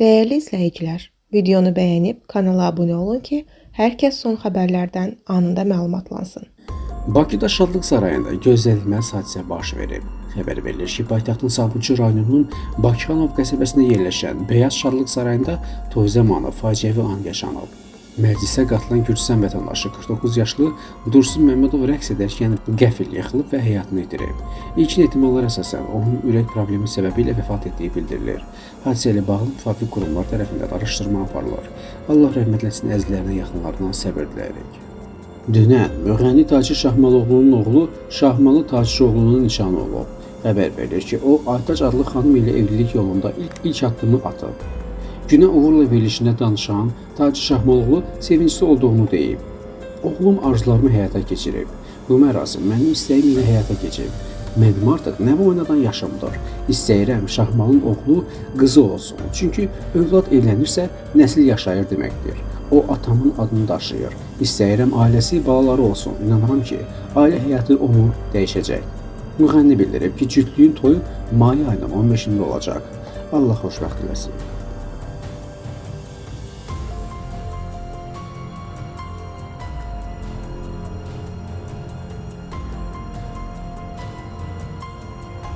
Değerli izləyicilər, videonu bəyənib kanala abunə olun ki, hər kəs son xəbərlərdən anında məlumatlansın. Bakıda Şadlıq Sarayında gözlənilməz hadisə baş verib. Xəbər verilir ki, paytaxtın Sabunçu rayonunun Bakıxanov qəsəbəsində yerləşən Bəyaz Şadlıq Sarayında toy zamanı faciəvi an yaşanıb. Məclisə qatılan Gürcüstan vətəndaşı 49 yaşlı Dursun Məmmədov rəqs edərkən qəfil yıxılıb və həyatını itirib. İlkin ehtimallara əsasən onun ürək problemi səbəbilə vəfat etdiyi bildirilir. Hadisə ilə bağlı müvafiq qurumlar tərəfindən araşdırma aparılır. Allah rəhmət eləsin, əzizlərinə, yaxınlarına səbir diləyirik. Dünən müğənni Tacir Şahmalıoğlu'nun oğlu Şahmalı Taciroğlu'nun nişanı olub. Xəbər verilir ki, o Aytac adlı xanım ilə evlilik yolunda ilk addımı atıb. Günə uğurla verilişində danışan Tacir Şahmalıoğlu sevincli olduğunu deyib. Oğlum arzularımı həyata keçirib. Bu mərasim mənim istəyim ilə həyata keçib. Mənim artıq nə oynadan yaşımdır. İstəyirəm Şahmalın oğlu qızı olsun. Çünki övlad evlənirsə nəsil yaşayır deməkdir. O atamın adını daşıyır. İstəyirəm ailəsi, balaları olsun. İnanıram ki, ailə həyatı onu dəyişəcək. Müğənni bildirib ki, cütlüyün toyu may ayının 15-də olacaq. Allah xoşbəxt eləsin.